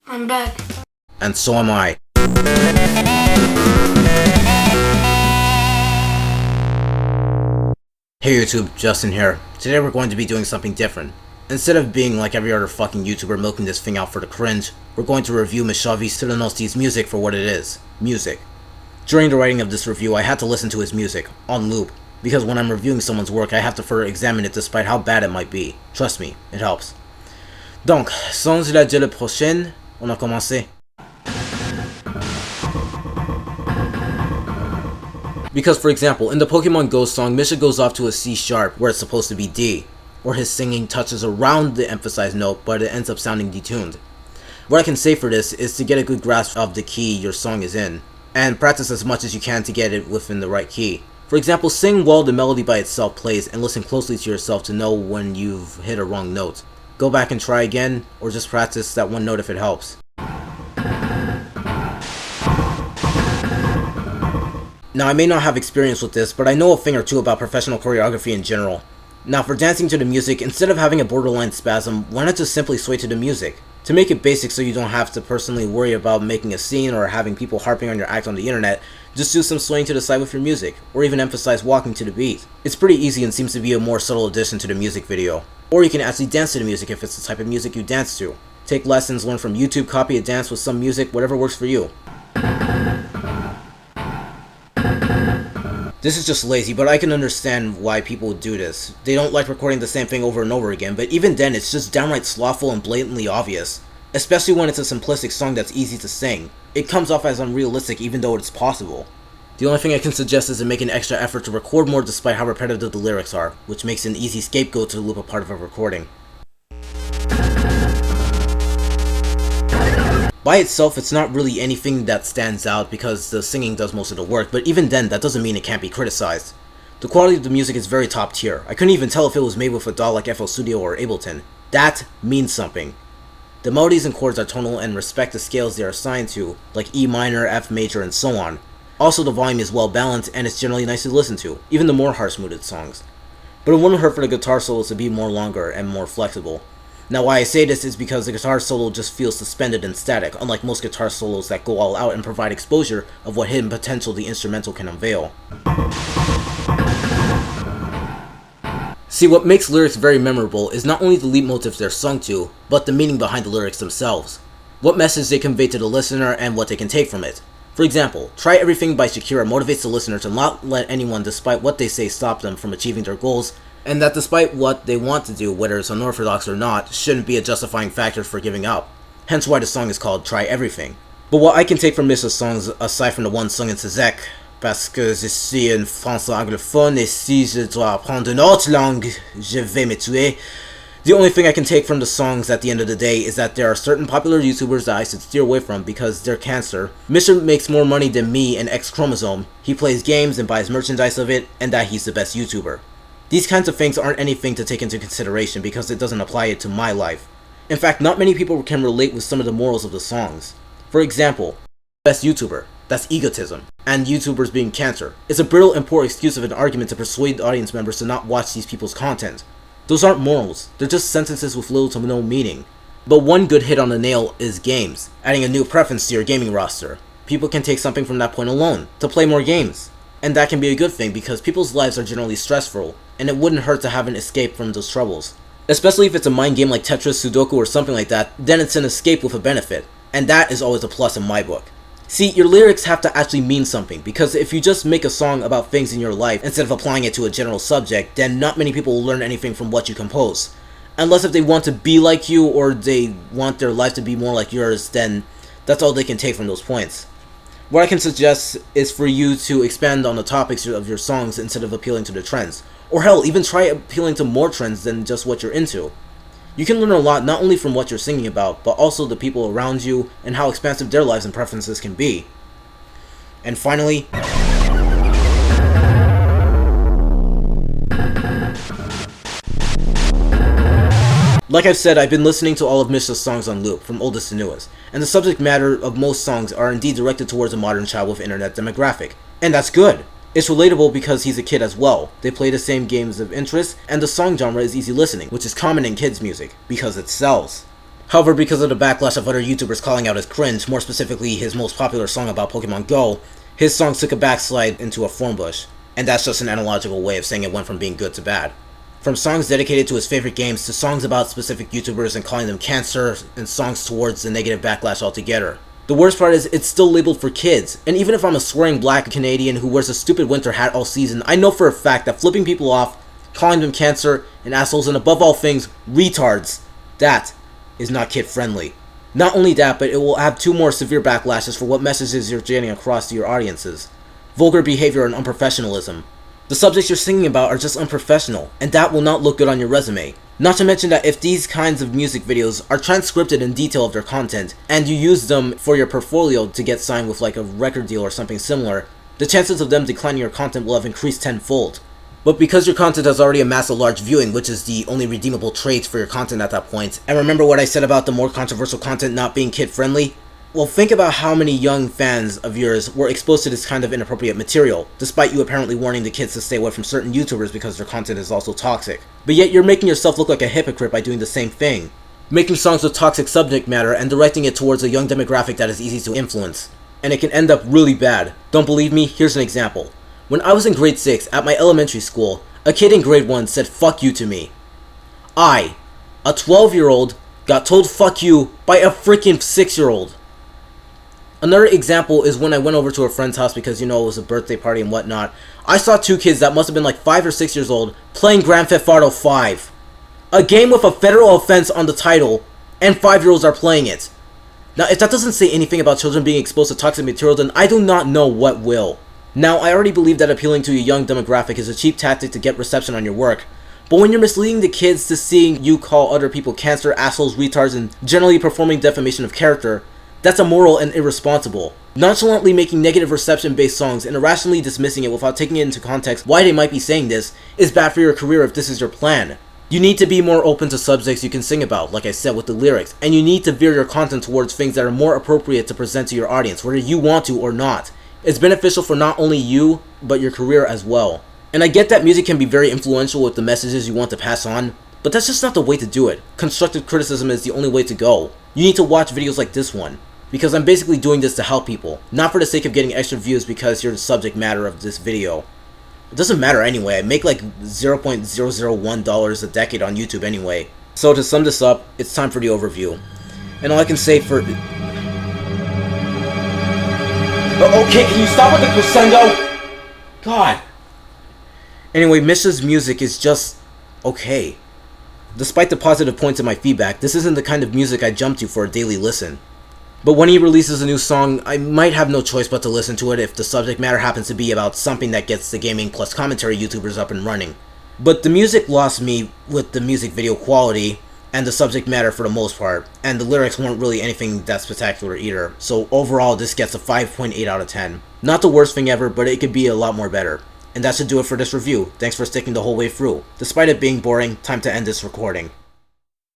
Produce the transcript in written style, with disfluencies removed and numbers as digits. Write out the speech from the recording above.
I'm back. And so am I. Hey YouTube, Justin here. Today we're going to be doing something different. Instead of being like every other fucking YouTuber milking this thing out for the cringe, we're going to review Misha music for what it is. Music. During the writing of this review, I had to listen to his music, on loop, because when I'm reviewing someone's work, I have to further examine it despite how bad it might be. Trust me, it helps. Donc, sans la dire le prochaine, on a commencé. Because, for example, in the Pokemon Go song, Misha goes off to a C sharp where it's supposed to be D, or his singing touches around the emphasized note but it ends up sounding detuned. What I can say for this is to get a good grasp of the key your song is in, and practice as much as you can to get it within the right key. For example, sing while the melody by itself plays and listen closely to yourself to know when you've hit a wrong note. Go back and try again, or just practice that one note if it helps. Now, I may not have experience with this, but I know a thing or two about professional choreography in general. Now, for dancing to the music, instead of having a borderline spasm, why not just simply sway to the music? To make it basic so you don't have to personally worry about making a scene or having people harping on your act on the internet, just do some swaying to the side with your music, or even emphasize walking to the beat. It's pretty easy and seems to be a more subtle addition to the music video. Or you can actually dance to the music if it's the type of music you dance to. Take lessons, learn from YouTube, copy a dance with some music, whatever works for you. This is just lazy, but I can understand why people do this. They don't like recording the same thing over and over again, but even then it's just downright slothful and blatantly obvious. Especially when it's a simplistic song that's easy to sing. It comes off as unrealistic even though it's possible. The only thing I can suggest is to make an extra effort to record more despite how repetitive the lyrics are, which makes an easy scapegoat to loop a part of a recording. By itself, it's not really anything that stands out because the singing does most of the work, but even then, that doesn't mean it can't be criticized. The quality of the music is very top tier. I couldn't even tell if it was made with a DAW like FL Studio or Ableton. That means something. The melodies and chords are tonal and respect the scales they are assigned to, like E minor, F major, and so on. Also, the volume is well balanced and it's generally nice to listen to, even the more harsh-mooded songs. But it wouldn't hurt for the guitar solos to be more longer and more flexible. Now, why I say this is because the guitar solo just feels suspended and static, unlike most guitar solos that go all out and provide exposure of what hidden potential the instrumental can unveil. See, what makes lyrics very memorable is not only the leitmotifs they're sung to, but the meaning behind the lyrics themselves. What message they convey to the listener and what they can take from it. For example, Try Everything by Shakira motivates the listener to not let anyone, despite what they say, stop them from achieving their goals, and that despite what they want to do, whether it's unorthodox or not, shouldn't be a justifying factor for giving up. Hence why the song is called Try Everything. But what I can take from Misha's songs, aside from the one sung in Czech, parce que je suis un français anglophone et si je dois apprendre une autre langue, je vais me tuer. The only thing I can take from the songs at the end of the day is that there are certain popular YouTubers that I should steer away from because they're cancer. Misha makes more money than me and X Chromosome. He plays games and buys merchandise of it, and that he's the best YouTuber. These kinds of things aren't anything to take into consideration because it doesn't apply it to my life. In fact, not many people can relate with some of the morals of the songs. For example, best YouTuber, that's egotism, and YouTubers being cancer. It's a brittle and poor excuse of an argument to persuade audience members to not watch these people's content. Those aren't morals, they're just sentences with little to no meaning. But one good hit on the nail is games, adding a new preference to your gaming roster. People can take something from that point alone, to play more games. And that can be a good thing because people's lives are generally stressful, and it wouldn't hurt to have an escape from those troubles. Especially if it's a mind game like Tetris, Sudoku, or something like that, then it's an escape with a benefit, and that is always a plus in my book. See, your lyrics have to actually mean something, because if you just make a song about things in your life instead of applying it to a general subject, then not many people will learn anything from what you compose. Unless if they want to be like you, or they want their life to be more like yours, then that's all they can take from those points. What I can suggest is for you to expand on the topics of your songs instead of appealing to the trends. Or hell, even try appealing to more trends than just what you're into. You can learn a lot not only from what you're singing about, but also the people around you and how expansive their lives and preferences can be. And finally, like I've said, I've been listening to all of Misha's songs on loop, from oldest to newest, and the subject matter of most songs are indeed directed towards a modern child with internet demographic. And that's good! It's relatable because he's a kid as well, they play the same games of interest, and the song genre is easy listening, which is common in kids' music, because it sells. However, because of the backlash of other YouTubers calling out as cringe, more specifically his most popular song about Pokemon Go, his songs took a backslide into a thorn bush. And that's just an analogical way of saying it went from being good to bad. From songs dedicated to his favorite games to songs about specific YouTubers and calling them cancer, and songs towards the negative backlash altogether. The worst part is it's still labeled for kids, and even if I'm a swearing black Canadian who wears a stupid winter hat all season, I know for a fact that flipping people off, calling them cancer and assholes, and above all things, retards, that is not kid friendly. Not only that, but it will have 2 more severe backlashes for what messages you're getting across to your audiences. Vulgar behavior and unprofessionalism. The subjects you're singing about are just unprofessional, and that will not look good on your resume. Not to mention that if these kinds of music videos are transcripted in detail of their content, and you use them for your portfolio to get signed with like a record deal or something similar, the chances of them declining your content will have increased tenfold. But because your content has already amassed a large viewing, which is the only redeemable trait for your content at that point, and remember what I said about the more controversial content not being kid-friendly? Well, think about how many young fans of yours were exposed to this kind of inappropriate material, despite you apparently warning the kids to stay away from certain YouTubers because their content is also toxic. But yet you're making yourself look like a hypocrite by doing the same thing. Making songs with toxic subject matter and directing it towards a young demographic that is easy to influence. And it can end up really bad. Don't believe me? Here's an example. When I was in grade 6 at my elementary school, a kid in grade 1 said fuck you to me. I, a 12-year-old, got told fuck you by a freaking 6-year-old. Another example is when I went over to a friend's house because, it was a birthday party and whatnot. I saw 2 kids that must have been like 5 or 6 years old playing Grand Theft Auto 5. A game with a federal offense on the title, and 5-year-olds are playing it. Now, if that doesn't say anything about children being exposed to toxic material, then I do not know what will. Now, I already believe that appealing to a young demographic is a cheap tactic to get reception on your work. But when you're misleading the kids to seeing you call other people cancer, assholes, retards, and generally performing defamation of character, that's immoral and irresponsible. Nonchalantly making negative reception-based songs and irrationally dismissing it without taking into context why they might be saying this is bad for your career if this is your plan. You need to be more open to subjects you can sing about, like I said with the lyrics, and you need to veer your content towards things that are more appropriate to present to your audience, whether you want to or not. It's beneficial for not only you, but your career as well. And I get that music can be very influential with the messages you want to pass on, but that's just not the way to do it. Constructive criticism is the only way to go. You need to watch videos like this one, because I'm basically doing this to help people, not for the sake of getting extra views because you're the subject matter of this video. It doesn't matter anyway, I make like $0.001 a decade on YouTube anyway. So to sum this up, it's time for the overview. And all I can say for... Okay, can you stop with the crescendo? God. Anyway, Misha's music is just okay. Despite the positive points in my feedback, this isn't the kind of music I jump to for a daily listen. But when he releases a new song, I might have no choice but to listen to it if the subject matter happens to be about something that gets the gaming plus commentary YouTubers up and running. But the music lost me with the music video quality and the subject matter for the most part, and the lyrics weren't really anything that spectacular either, so overall this gets a 5.8 out of 10. Not the worst thing ever, but it could be a lot more better. And that should do it for this review. Thanks for sticking the whole way through. Despite it being boring, time to end this recording.